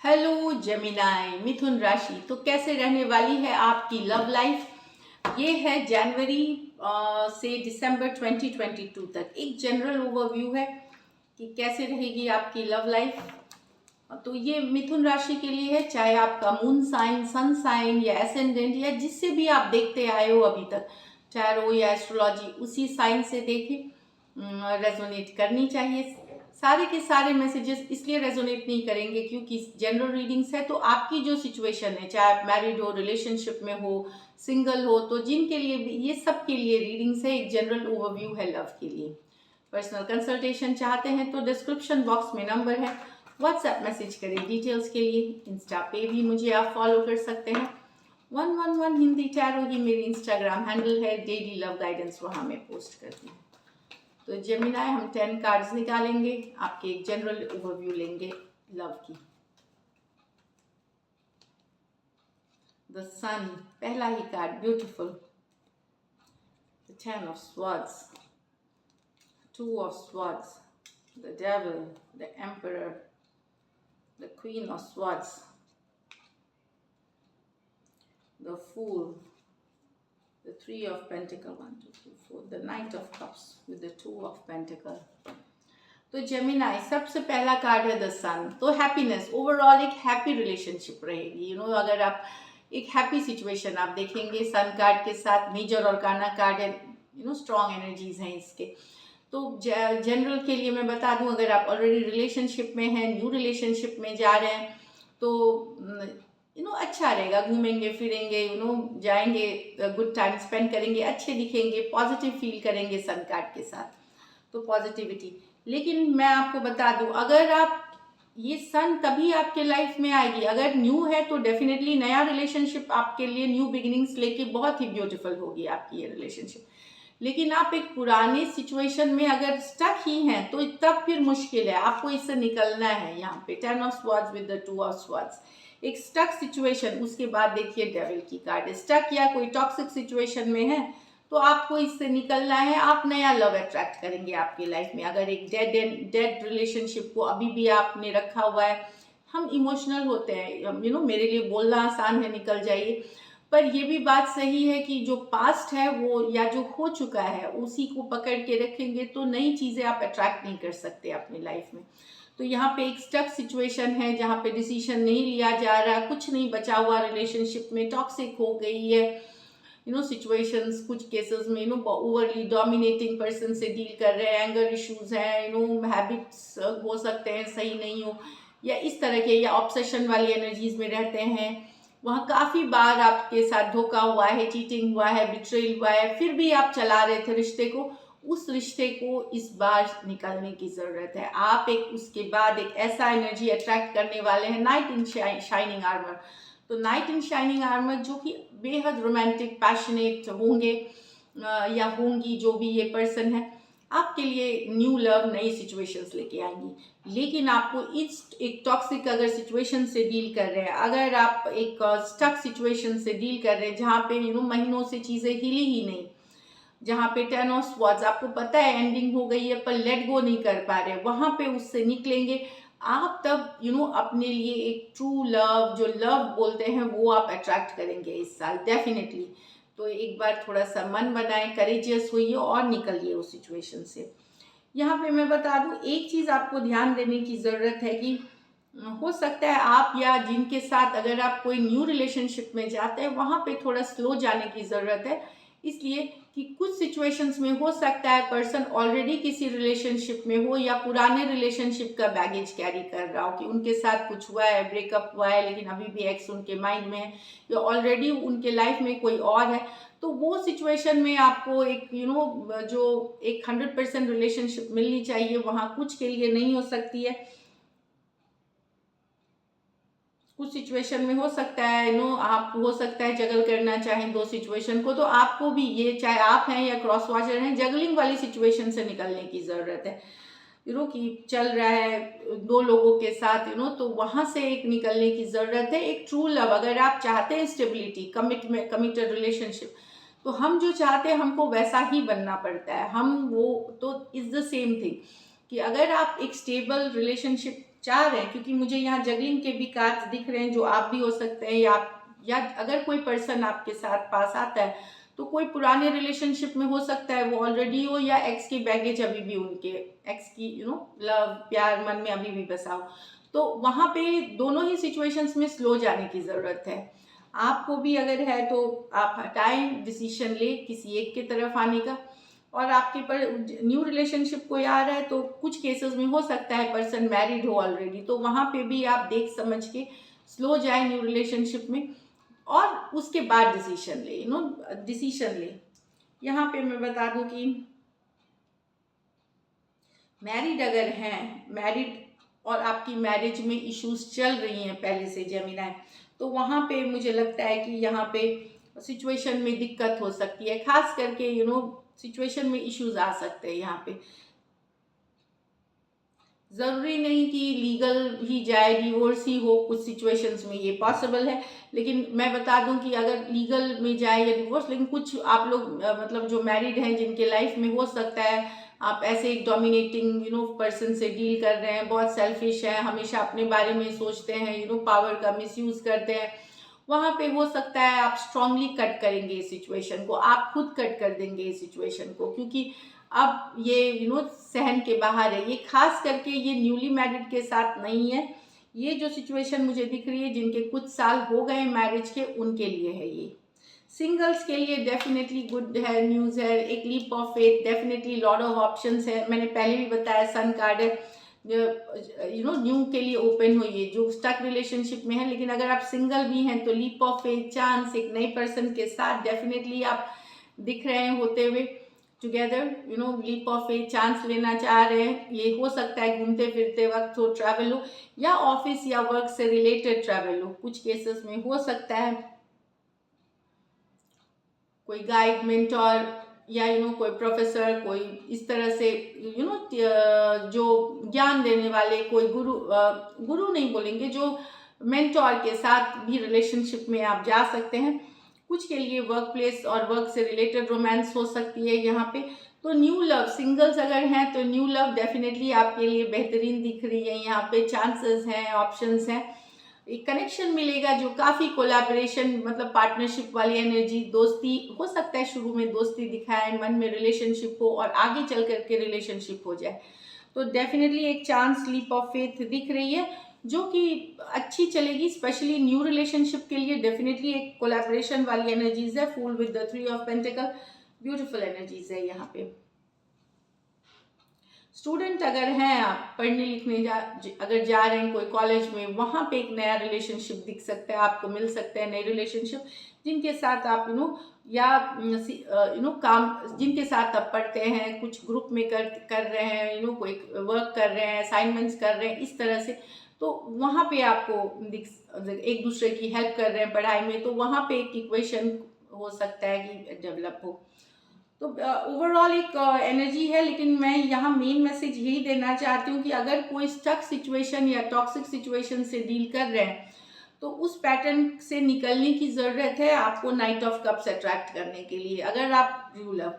Hello Gemini मिथुन राशि। तो कैसे रहने वाली है आपकी लव लाइफ? ये है जनवरी से दिसंबर 2022 तक एक जनरल ओवरव्यू है कि कैसे रहेगी आपकी लव लाइफ। तो ये मिथुन राशि के लिए है, चाहे आपका मून साइन, सन साइन या एसेंडेंट या जिससे भी आप देखते आए हो अभी तक, टैरो या एस्ट्रोलॉजी, उसी साइन से देखें। रेजोनेट करनी चाहिए। सारे के सारे मैसेजेस इसलिए रेजोनेट नहीं करेंगे क्योंकि जनरल रीडिंग्स है, तो आपकी जो सिचुएशन है, चाहे आप मैरिड हो, रिलेशनशिप में हो, सिंगल हो, तो जिनके लिए भी ये सब के लिए रीडिंग्स है, एक जनरल ओवरव्यू है लव के लिए। पर्सनल कंसल्टेशन चाहते हैं तो डिस्क्रिप्शन बॉक्स में नंबर है, व्हाट्सएप मैसेज करें डिटेल्स के लिए। इंस्टा पे भी मुझे आप फॉलो कर सकते हैं। 111 हिंदी टैरो ही मेरी इंस्टाग्राम हैंडल है। डेली लव गाइडेंस वहाँ मैं पोस्ट करती हूँ। तो जेमिनाई, हम 10 कार्ड्स निकालेंगे, आपके एक जनरल ओवरव्यू लेंगे लव की। द सन, पहला ही card, beautiful. The 10 of swords, 2 of swords, the devil, the emperor, the queen of swords, the fool, the 3 of pentacle, 1 2 3 4, the knight of cups with the 2 of pentacle। तो Gemini, सबसे पहला card है the सन। तो happiness, overall एक happy relationship रहेगी। अगर आप एक हैप्पी सिचुएशन आप देखेंगे सन कार्ड के साथ, मेजर और काना कार्ड है, स्ट्रॉन्ग एनर्जीज हैं इसके। तो जनरल के लिए मैं बता दूं, अगर आप ऑलरेडी रिलेशनशिप में हैं, न्यू रिलेशनशिप में जा रहे हैं, तो अच्छा रहेगा। घूमेंगे फिरेंगे, जाएंगे, गुड टाइम स्पेंड करेंगे, अच्छे दिखेंगे, पॉजिटिव फील करेंगे सन कार्ड के साथ, तो पॉजिटिविटी। लेकिन मैं आपको बता दूं, अगर आप ये सन तभी आपके लाइफ में आएगी अगर न्यू है, तो डेफिनेटली नया रिलेशनशिप आपके लिए न्यू बिगिनिंग्स लेके बहुत ही ब्यूटीफुल होगी आपकी ये रिलेशनशिप। लेकिन आप एक पुराने सिचुएशन में अगर स्टक ही हैं, तो तब फिर मुश्किल है, आपको इससे निकलना है। यहाँ पे 10 of swords with the 2 of swords, एक स्टक सिचुएशन। उसके बाद देखिए डेविल की कार्ड, स्टक या कोई टॉक्सिक सिचुएशन में है, तो आपको इससे निकलना है। आप नया लव अट्रैक्ट करेंगे आपकी लाइफ में। अगर एक डेड रिलेशनशिप को अभी भी आपने रखा हुआ है, हम इमोशनल होते हैं, मेरे लिए बोलना आसान है, निकल जाइए, पर ये भी बात सही है कि जो पास्ट है वो या जो हो चुका है उसी को पकड़ के रखेंगे तो नई चीज़ें आप अट्रैक्ट नहीं कर सकते अपनी लाइफ में। तो यहाँ पे एक स्टक सिचुएशन है जहाँ पे डिसीजन नहीं लिया जा रहा, कुछ नहीं बचा हुआ, रिलेशनशिप में टॉक्सिक हो गई है, सिचुएशंस, कुछ केसेस में ओवरली डोमिनेटिंग पर्सन से डील कर रहे हैं, एंगर इश्यूज हैं, हैबिट्स हो सकते हैं सही नहीं हो, या इस तरह के, या ऑब्सेशन वाली एनर्जीज में रहते हैं। वहाँ काफ़ी बार आपके साथ धोखा हुआ है, चीटिंग हुआ है, बिट्रेल हुआ है, फिर भी आप चला रहे थे रिश्ते को। उस रिश्ते को इस बार निकालने की ज़रूरत है। आप एक उसके बाद एक ऐसा एनर्जी अट्रैक्ट करने वाले हैं, नाइट इन शाइनिंग आर्मर। तो नाइट इन शाइनिंग आर्मर जो कि बेहद रोमांटिक, पैशनेट होंगे या होंगी, जो भी ये पर्सन है, आपके लिए न्यू लव, नई सिचुएशंस लेके आएंगी। लेकिन आपको इस एक टॉक्सिक अगर सिचुएशन से डील कर रहे हैं, अगर आप एक स्टक सिचुएशन से डील कर रहे हैं जहाँ पे महीनों से चीज़ें हिली ही नहीं, जहाँ पे 10 ऑफ स्वॉर्ड्स, आपको पता है एंडिंग हो गई है पर लेट गो नहीं कर पा रहे, वहाँ पे उससे निकलेंगे आप, तब अपने लिए एक ट्रू लव, जो लव बोलते हैं, वो आप अट्रैक्ट करेंगे इस साल डेफिनेटली। तो एक बार थोड़ा सा मन बनाएं, करेजियस होइए और निकलिए उस सिचुएशन से। यहाँ पे मैं बता दूँ, एक चीज़ आपको ध्यान देने की ज़रूरत है कि हो सकता है आप या जिनके साथ अगर आप कोई न्यू रिलेशनशिप में जाते हैं, वहाँ पे थोड़ा स्लो जाने की ज़रूरत है। इसलिए कि कुछ सिचुएशंस में हो सकता है पर्सन ऑलरेडी किसी रिलेशनशिप में हो या पुराने रिलेशनशिप का बैगेज कैरी कर रहा हो, कि उनके साथ कुछ हुआ है, ब्रेकअप हुआ है, लेकिन अभी भी एक्स उनके माइंड में है, या ऑलरेडी उनके लाइफ में कोई और है। तो वो सिचुएशन में आपको एक जो एक 100% रिलेशनशिप मिलनी चाहिए, वहाँ कुछ के लिए नहीं हो सकती है। कुछ सिचुएशन में हो सकता है आप हो सकता है जगल करना चाहें दो सिचुएशन को, तो आपको भी ये, चाहे आप हैं या क्रॉस वॉचर हैं, जगलिंग वाली सिचुएशन से निकलने की ज़रूरत है। कि चल रहा है दो लोगों के साथ, तो वहाँ से एक निकलने की ज़रूरत है। एक ट्रू लव, अगर आप चाहते हैं स्टेबिलिटी, कमिटेड रिलेशनशिप, तो हम जो चाहते हैं हमको वैसा ही बनना पड़ता है। हम वो तो इज़ द सेम थिंग कि अगर आप एक स्टेबल रिलेशनशिप चाह रहे हैं, क्योंकि मुझे यहाँ जगलिंग के भी कार्ड्स दिख रहे हैं, जो आप भी हो सकते हैं, या अगर कोई पर्सन आपके साथ पास आता है तो कोई पुराने रिलेशनशिप में हो सकता है, वो ऑलरेडी हो, या एक्स की बैगेज अभी भी उनके एक्स की लव प्यार मन में अभी भी बसा हो। तो वहाँ पे दोनों ही सिचुएशंस में स्लो जाने की ज़रूरत है। आपको भी अगर है तो आप हटाएं, डिसीशन ले किसी एक की तरफ आने का। और आपके पर न्यू रिलेशनशिप कोई आ रहा है तो कुछ केसेस में हो सकता है पर्सन मैरिड हो ऑलरेडी, तो वहाँ पे भी आप देख समझ के स्लो जाए न्यू रिलेशनशिप में, और उसके बाद डिसीशन ले। यहाँ पे मैं बता दूं कि मैरिड अगर हैं, मैरिड और आपकी मैरिज में इश्यूज चल रही हैं पहले से जेमिनी, तो वहाँ पे मुझे लगता है कि यहाँ पे सिचुएशन में दिक्कत हो सकती है, खास करके सिचुएशन में इश्यूज आ सकते हैं। यहाँ पे ज़रूरी नहीं कि लीगल ही जाए, डिवोर्स ही हो, कुछ सिचुएशंस में ये पॉसिबल है। लेकिन मैं बता दूं कि अगर लीगल में जाए या डिवोर्स, लेकिन कुछ आप लोग मतलब जो मैरिड हैं जिनके लाइफ में हो सकता है आप ऐसे एक डोमिनेटिंग पर्सन से डील कर रहे हैं, बहुत सेल्फिश है, हमेशा अपने बारे में सोचते हैं, पावर का मिसयूज करते हैं, वहाँ पे हो सकता है आप स्ट्रांगली कट करेंगे इस सिचुएशन को, आप खुद कट कर देंगे इस सिचुएशन को, क्योंकि अब ये सहन के बाहर है। ये खास करके ये न्यूली मैरिड के साथ नहीं है, ये जो सिचुएशन मुझे दिख रही है जिनके कुछ साल हो गए मैरिज के, उनके लिए है। ये सिंगल्स के लिए डेफिनेटली गुड है, न्यूज़ है, एक leap of faith, definitely lot of options है। मैंने पहले भी बताया सन कार्ड है, न्यू के लिए ओपन हुई है, जो स्टक रिलेशनशिप में है। लेकिन अगर आप सिंगल भी हैं तो लीप ऑफ फेथ, चांस, एक नए पर्सन के साथ डेफिनेटली आप दिख रहे हैं होते हुए together, leap of faith, chance लेना चाह रहे हैं। ये हो सकता है घूमते फिरते वक्त हो, ट्रैवल हो, या ऑफिस या वर्क से रिलेटेड ट्रैवल हो। कुछ केसेस में हो सकता है कोई गाइड, मेंटोर, या कोई प्रोफेसर, कोई इस तरह से जो ज्ञान देने वाले, कोई गुरु नहीं बोलेंगे, जो मेंटोर के साथ भी रिलेशनशिप में आप जा सकते हैं। कुछ के लिए वर्क प्लेस और वर्क से रिलेटेड रोमांस हो सकती है यहाँ पे। तो न्यू लव, सिंगल्स अगर हैं तो न्यू लव डेफिनेटली आपके लिए बेहतरीन दिख रही है। यहाँ पे चांसेस हैं, ऑप्शंस हैं, एक कनेक्शन मिलेगा जो काफ़ी कोलैबोरेशन, मतलब पार्टनरशिप वाली एनर्जी, दोस्ती हो सकता है, शुरू में दोस्ती दिखाए, मन में रिलेशनशिप हो और आगे चल करके रिलेशनशिप हो जाए। तो डेफिनेटली एक चांस, लीप ऑफ फेथ दिख रही है जो कि अच्छी चलेगी, स्पेशली न्यू रिलेशनशिप के लिए। डेफिनेटली एक कोलैबोरेशन वाली एनर्जीज है, fool with the 3 of pentacle, beautiful energies है यहाँ पे। स्टूडेंट अगर हैं, आप पढ़ने लिखने अगर जा रहे हैं कोई कॉलेज में, वहाँ पे एक नया रिलेशनशिप दिख सकता है, आपको मिल सकता है नए रिलेशनशिप, जिनके साथ आप काम, जिनके साथ आप पढ़ते हैं, कुछ ग्रुप में कर रहे हैं, कोई वर्क कर रहे हैं, असाइनमेंट्स कर रहे हैं, इस तरह से। तो वहाँ पे आपको एक दूसरे की हेल्प कर रहे हैं पढ़ाई में, तो वहाँ पे एक इक्वेशन हो सकता है कि डेवलप हो। तो ओवरऑल एक एनर्जी है। लेकिन मैं यहाँ मेन मैसेज यही देना चाहती हूँ कि अगर कोई स्टक सिचुएशन या टॉक्सिक सिचुएशन से डील कर रहे हैं तो उस पैटर्न से निकलने की ज़रूरत है आपको नाइट ऑफ कप्स अट्रैक्ट करने के लिए। अगर आप ट्रू लव,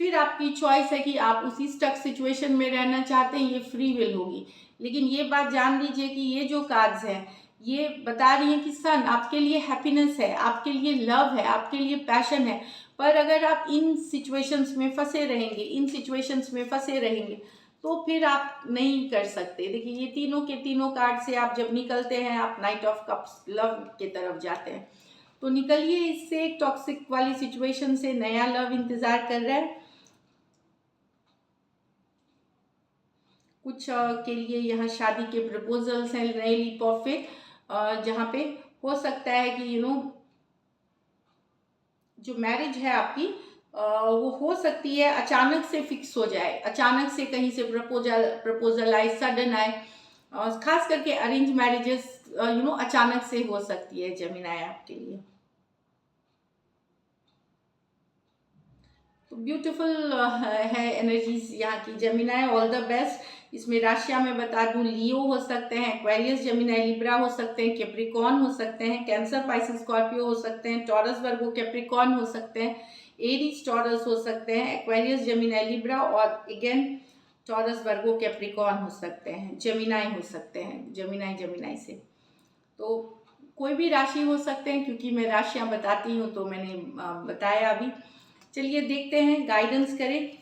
फिर आपकी चॉइस है कि आप उसी स्टक सिचुएशन में रहना चाहते हैं, ये फ्री विल होगी। लेकिन ये बात जान लीजिए कि ये जो कार्ड्स हैं ये बता रही हैं कि सन आपके लिए हैप्पीनेस है, आपके लिए लव है, आपके लिए पैशन है। पर अगर आप इन सिचुएशंस में फंसे रहेंगे तो फिर आप नहीं कर सकते। देखिए ये तीनों के तीनों कार्ड से आप जब निकलते हैं, आप नाइट ऑफ कप्स लव के तरफ जाते हैं। तो निकलिए इससे, एक टॉक्सिक वाली सिचुएशन से नया लव इंतजार कर रहा है। कुछ के लिए यहाँ शादी के प्रपोजल्स हैं, नए लीप ऑफ फेथ, जहाँ पे हो सकता है कि जो मैरिज है आपकी वो हो सकती है अचानक से फिक्स हो जाए, अचानक से कहीं से प्रपोजल आए, सडन आए। खास करके अरेंज मैरिजेस अचानक से हो सकती है जेमिनी आपके लिए। तो ब्यूटीफुल है एनर्जीज यहाँ की जेमिनी, ऑल द बेस्ट। इसमें राशियां मैं बता दूं, लियो हो सकते हैं, एक्वेरियस, जेमिनी, लिब्रा हो सकते हैं, कैप्रिकॉर्न हो सकते हैं, कैंसर, पाइसेस, स्कॉर्पियो हो सकते हैं, टॉरस, वर्गो, कैप्रिकॉर्न हो सकते हैं, एरीज, टॉरस हो सकते हैं, एक्वेरियस, जेमिनी, लिब्रा, और अगेन टॉरस, वर्गो, कैप्रिकॉर्न हो सकते हैं, जेमिनाई हो सकते हैं, जेमिनाई से। तो कोई भी राशि हो सकते हैं, क्योंकि मैं राशियां बताती हूँ तो मैंने बताया अभी। चलिए देखते हैं, गाइडेंस करें।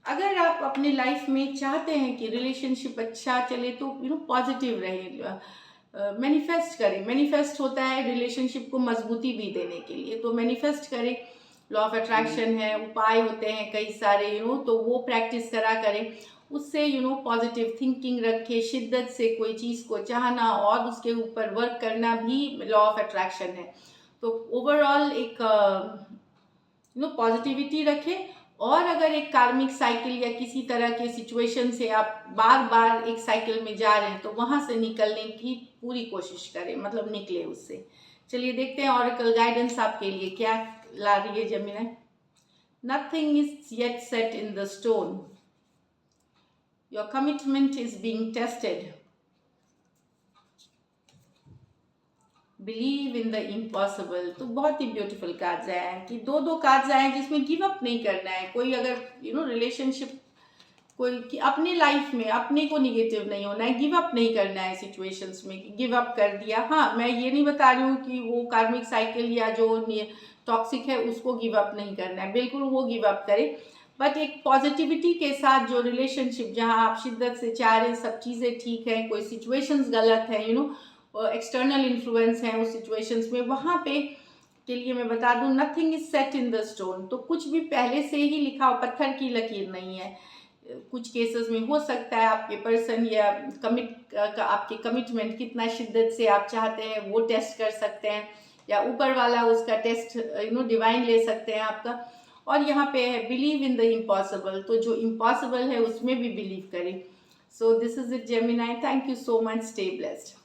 अगर आप अपने लाइफ में चाहते हैं कि रिलेशनशिप अच्छा चले तो पॉजिटिव रहे, मैनिफेस्ट करें। मैनिफेस्ट होता है रिलेशनशिप को मजबूती भी देने के लिए, तो मैनिफेस्ट करें। लॉ ऑफ अट्रैक्शन है, उपाय होते हैं कई सारे, तो वो प्रैक्टिस करा करें। उससे पॉजिटिव थिंकिंग रखें, शिद्दत से कोई चीज़ को चाहना और उसके ऊपर वर्क करना भी लॉ ऑफ अट्रैक्शन है। तो ओवरऑल एक पॉजिटिविटी रखें। और अगर एक कार्मिक साइकिल या किसी तरह के सिचुएशन से आप बार बार एक साइकिल में जा रहे हैं तो वहां से निकलने की पूरी कोशिश करें, मतलब निकले उससे। चलिए देखते हैं ऑरेकल गाइडेंस आपके लिए क्या ला रही है Gemini. Nothing is yet set in the stone, your commitment is being tested, believe in the impossible. तो बहुत ही ब्यूटीफुल कार्ड्स आए हैं कि दो कार्ड्स आए हैं जिसमें गिव अप नहीं करना है। कोई अगर रिलेशनशिप कोई कि अपनी लाइफ में अपने को निगेटिव नहीं होना है, गिव अप नहीं करना है सिचुएशंस में कि गिव अप कर दिया। हाँ, मैं ये नहीं बता रही हूँ कि वो कार्मिक साइकिल या जो टॉक्सिक है उसको गिव अप नहीं करना है, बिल्कुल वो गिव अप करे। बट एक पॉजिटिविटी के साथ जो रिलेशनशिप जहाँ आप शिद्दत से चाह रहे हैं, सब चीज़ें ठीक है, कोई सिचुएशंस गलत है, एक्सटर्नल इन्फ्लुएंस है उस सिचुएशंस में, वहाँ पे के लिए मैं बता दूं nothing is set in the stone. तो कुछ भी पहले से ही लिखा हो, पत्थर की लकीर नहीं है। कुछ केसेस में हो सकता है आपके पर्सन या आपके कमिटमेंट कितना शिद्दत से आप चाहते हैं वो टेस्ट कर सकते हैं, या ऊपर वाला उसका टेस्ट डिवाइन ले सकते हैं आपका। और यहाँ पे है बिलीव इन द इम्पॉसिबल, तो जो इम्पॉसिबल है उसमें भी बिलीव करें। So this is it Gemini, thank you so much, stay blessed.